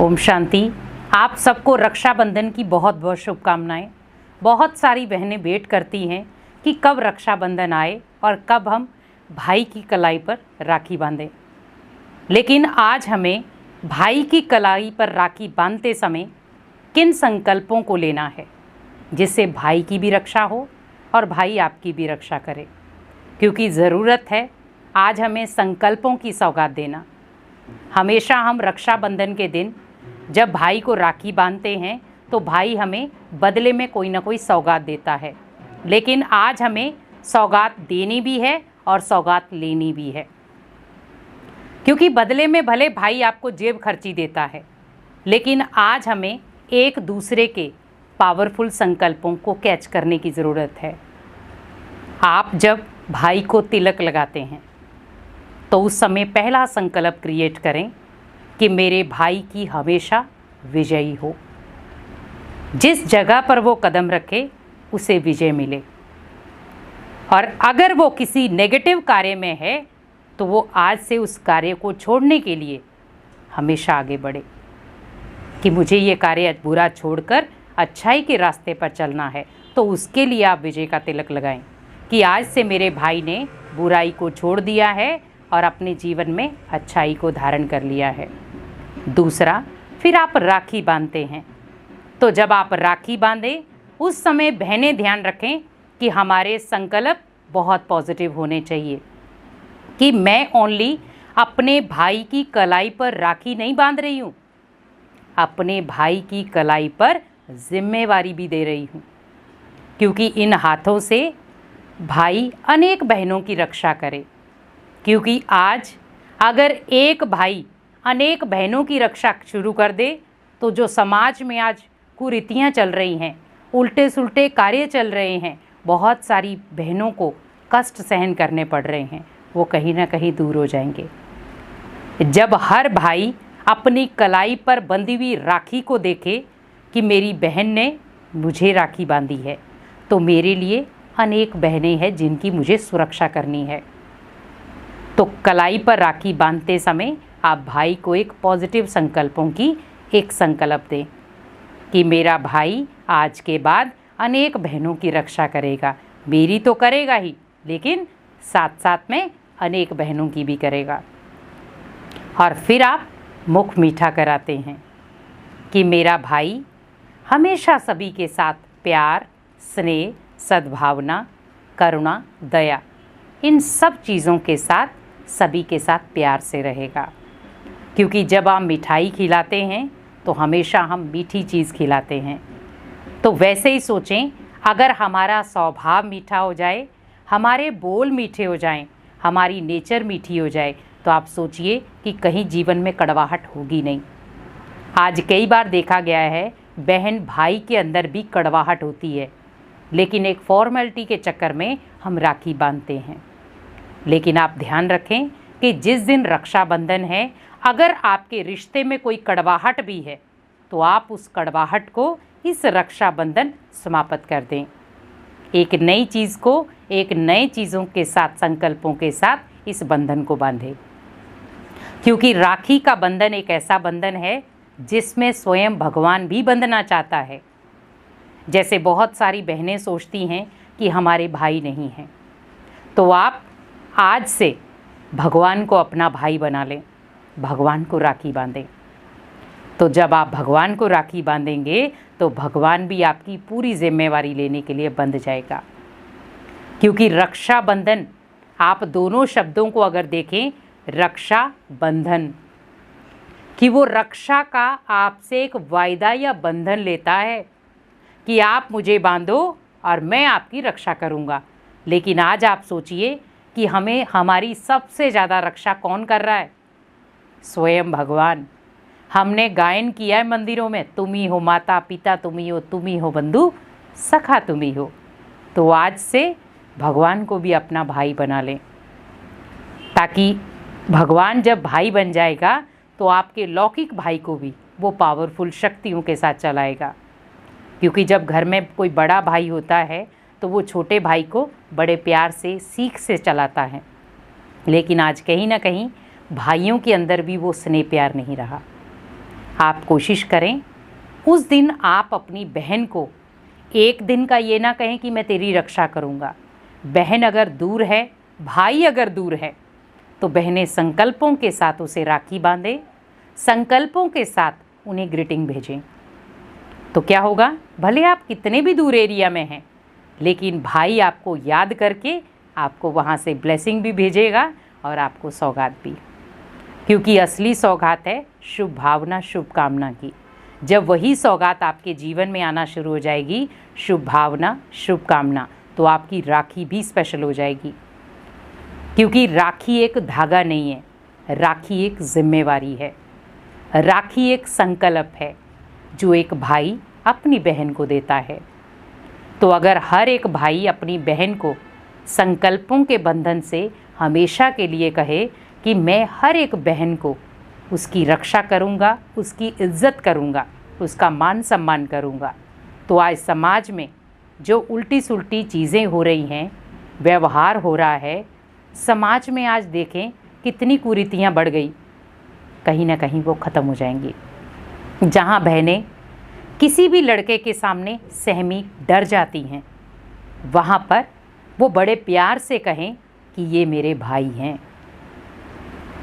ओम शांति। आप सबको रक्षाबंधन की बहुत बहुत शुभकामनाएं। बहुत सारी बहनें वेट करती हैं कि कब रक्षाबंधन आए और कब हम भाई की कलाई पर राखी बांधें। लेकिन आज हमें भाई की कलाई पर राखी बांधते समय किन संकल्पों को लेना है जिससे भाई की भी रक्षा हो और भाई आपकी भी रक्षा करे, क्योंकि ज़रूरत है आज हमें संकल्पों की सौगात देना। हमेशा हम रक्षाबंधन के दिन जब भाई को राखी बांधते हैं तो भाई हमें बदले में कोई ना कोई सौगात देता है, लेकिन आज हमें सौगात देनी भी है और सौगात लेनी भी है, क्योंकि बदले में भले भाई आपको जेब खर्ची देता है, लेकिन आज हमें एक दूसरे के पावरफुल संकल्पों को कैच करने की ज़रूरत है। आप जब भाई को तिलक लगाते हैं तो उस समय पहला संकल्प क्रिएट करें कि मेरे भाई की हमेशा विजयी हो। जिस जगह पर वो कदम रखे उसे विजय मिले, और अगर वो किसी नेगेटिव कार्य में है तो वो आज से उस कार्य को छोड़ने के लिए हमेशा आगे बढ़े कि मुझे ये कार्य बुरा छोड़कर अच्छाई के रास्ते पर चलना है। तो उसके लिए आप विजय का तिलक लगाएं कि आज से मेरे भाई ने बुराई को छोड़ दिया है और अपने जीवन में अच्छाई को धारण कर लिया है। दूसरा, फिर आप राखी बांधते हैं तो जब आप राखी बांधें उस समय बहनें ध्यान रखें कि हमारे संकल्प बहुत पॉजिटिव होने चाहिए कि मैं ओनली अपने भाई की कलाई पर राखी नहीं बांध रही हूँ, अपने भाई की कलाई पर जिम्मेवारी भी दे रही हूँ, क्योंकि इन हाथों से भाई अनेक बहनों की रक्षा करे। क्योंकि आज अगर एक भाई अनेक बहनों की रक्षा शुरू कर दे तो जो समाज में आज कुरीतियाँ चल रही हैं, उल्टे सुल्टे कार्य चल रहे हैं, बहुत सारी बहनों को कष्ट सहन करने पड़ रहे हैं, वो कहीं ना कहीं दूर हो जाएंगे। जब हर भाई अपनी कलाई पर बंधी हुई राखी को देखे कि मेरी बहन ने मुझे राखी बांधी है, तो मेरे लिए अनेक बहनें हैं जिनकी मुझे सुरक्षा करनी है। तो कलाई पर राखी बांधते समय आप भाई को एक पॉजिटिव संकल्पों की एक संकल्प दें कि मेरा भाई आज के बाद अनेक बहनों की रक्षा करेगा, मेरी तो करेगा ही, लेकिन साथ साथ में अनेक बहनों की भी करेगा। और फिर आप मुख मीठा कराते हैं कि मेरा भाई हमेशा सभी के साथ प्यार, स्नेह, सद्भावना, करुणा, दया, इन सब चीज़ों के साथ सभी के साथ प्यार से रहेगा। क्योंकि जब आप मिठाई खिलाते हैं तो हमेशा हम मीठी चीज़ खिलाते हैं। तो वैसे ही सोचें, अगर हमारा स्वभाव मीठा हो जाए, हमारे बोल मीठे हो जाएं, हमारी नेचर मीठी हो जाए, तो आप सोचिए कि कहीं जीवन में कड़वाहट होगी नहीं। आज कई बार देखा गया है बहन भाई के अंदर भी कड़वाहट होती है, लेकिन एक फॉर्मेलिटी के चक्कर में हम राखी बांधते हैं। लेकिन आप ध्यान रखें कि जिस दिन रक्षाबंधन है, अगर आपके रिश्ते में कोई कड़वाहट भी है तो आप उस कड़वाहट को इस रक्षाबंधन समाप्त कर दें। एक नई चीज़ को एक नए चीज़ों के साथ, संकल्पों के साथ इस बंधन को बांधें, क्योंकि राखी का बंधन एक ऐसा बंधन है जिसमें स्वयं भगवान भी बंधना चाहता है। जैसे बहुत सारी बहनें सोचती हैं कि हमारे भाई नहीं हैं, तो आप आज से भगवान को अपना भाई बना लें, भगवान को राखी बांधें। तो जब आप भगवान को राखी बांधेंगे तो भगवान भी आपकी पूरी जिम्मेवारी लेने के लिए बंध जाएगा। क्योंकि रक्षा बंधन, आप दोनों शब्दों को अगर देखें, रक्षा बंधन, कि वो रक्षा का आपसे एक वायदा या बंधन लेता है कि आप मुझे बांधो और मैं आपकी रक्षा करूँगा। लेकिन आज आप सोचिए कि हमें हमारी सबसे ज़्यादा रक्षा कौन कर रहा है? स्वयं भगवान। हमने गायन किया है मंदिरों में, तुम ही हो माता पिता, तुम ही हो बंधु सखा, तुम ही हो। तो आज से भगवान को भी अपना भाई बना लें, ताकि भगवान जब भाई बन जाएगा तो आपके लौकिक भाई को भी वो पावरफुल शक्तियों के साथ चलाएगा। क्योंकि जब घर में कोई बड़ा भाई होता है तो वो छोटे भाई को बड़े प्यार से, सीख से चलाता है। लेकिन आज कहीं ना कहीं भाइयों के अंदर भी वो स्नेह प्यार नहीं रहा। आप कोशिश करें उस दिन आप अपनी बहन को एक दिन का ये ना कहें कि मैं तेरी रक्षा करूँगा। बहन अगर दूर है, भाई अगर दूर है, तो बहनें संकल्पों के साथ उसे राखी बांधें, संकल्पों के साथ उन्हें ग्रीटिंग भेजें। तो क्या होगा, भले आप कितने भी दूर एरिया में हैं, लेकिन भाई आपको याद करके आपको वहाँ से ब्लेसिंग भी भेजेगा और आपको सौगात भी, क्योंकि असली सौगात है शुभ भावना, शुभकामना की। जब वही सौगात आपके जीवन में आना शुरू हो जाएगी, शुभ भावना, शुभकामना, तो आपकी राखी भी स्पेशल हो जाएगी। क्योंकि राखी एक धागा नहीं है, राखी एक जिम्मेवारी है, राखी एक संकल्प है जो एक भाई अपनी बहन को देता है। तो अगर हर एक भाई अपनी बहन को संकल्पों के बंधन से हमेशा के लिए कहे कि मैं हर एक बहन को उसकी रक्षा करूंगा, उसकी इज्जत करूंगा, उसका मान सम्मान करूंगा, तो आज समाज में जो उल्टी सुल्टी चीज़ें हो रही हैं, व्यवहार हो रहा है समाज में, आज देखें कितनी कुरीतियाँ बढ़ गई, कहीं ना कहीं वो ख़त्म हो जाएंगी। जहाँ बहनें किसी भी लड़के के सामने सहमी डर जाती हैं, वहाँ पर वो बड़े प्यार से कहें कि ये मेरे भाई हैं।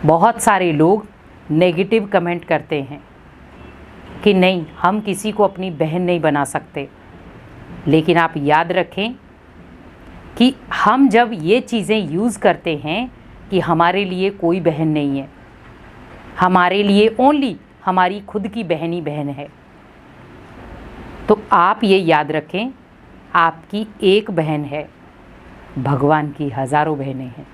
बहुत सारे लोग नेगेटिव कमेंट करते हैं कि नहीं, हम किसी को अपनी बहन नहीं बना सकते, लेकिन आप याद रखें कि हम जब ये चीज़ें यूज़ करते हैं कि हमारे लिए कोई बहन नहीं है, हमारे लिए ओनली हमारी खुद की बहन ही बहन है, तो आप ये याद रखें आपकी एक बहन है, भगवान की हज़ारों बहनें हैं।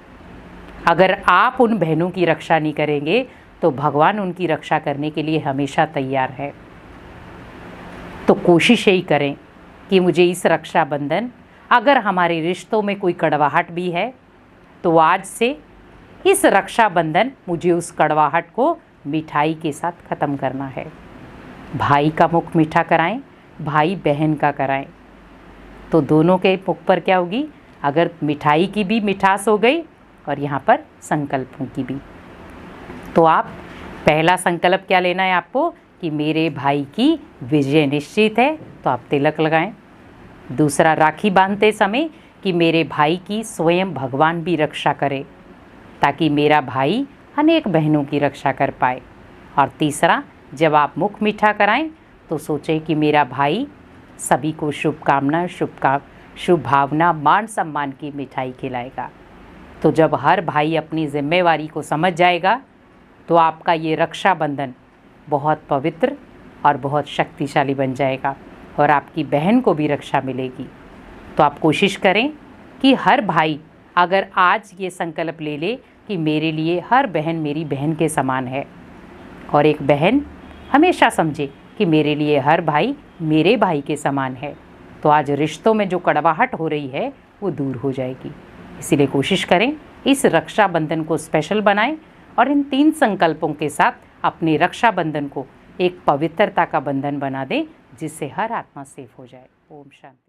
अगर आप उन बहनों की रक्षा नहीं करेंगे तो भगवान उनकी रक्षा करने के लिए हमेशा तैयार है। तो कोशिश यही करें कि मुझे इस रक्षाबंधन, अगर हमारे रिश्तों में कोई कड़वाहट भी है, तो आज से इस रक्षाबंधन मुझे उस कड़वाहट को मिठाई के साथ ख़त्म करना है। भाई का मुख मीठा कराएं, भाई बहन का कराएं, तो दोनों के मुख पर क्या होगी, अगर मिठाई की भी मिठास हो गई और यहाँ पर संकल्पों की भी। तो आप पहला संकल्प क्या लेना है आपको कि मेरे भाई की विजय निश्चित है, तो आप तिलक लगाएं। दूसरा, राखी बांधते समय कि मेरे भाई की स्वयं भगवान भी रक्षा करे, ताकि मेरा भाई अनेक बहनों की रक्षा कर पाए। और तीसरा, जब आप मुख मीठा कराएं तो सोचें कि मेरा भाई सभी को शुभकामना, शुभ भावना, मान सम्मान की मिठाई खिलाएगा। तो जब हर भाई अपनी जिम्मेवारी को समझ जाएगा, तो आपका ये रक्षाबंधन बहुत पवित्र और बहुत शक्तिशाली बन जाएगा और आपकी बहन को भी रक्षा मिलेगी। तो आप कोशिश करें कि हर भाई अगर आज ये संकल्प ले ले कि मेरे लिए हर बहन मेरी बहन के समान है, और एक बहन हमेशा समझे कि मेरे लिए हर भाई मेरे भाई के समान है, तो आज रिश्तों में जो कड़वाहट हो रही है वो दूर हो जाएगी। इसीलिए कोशिश करें इस रक्षाबंधन को स्पेशल बनाएं और इन 3 संकल्पों के साथ अपने रक्षाबंधन को एक पवित्रता का बंधन बना दें, जिससे हर आत्मा सेफ हो जाए। ओम शांति।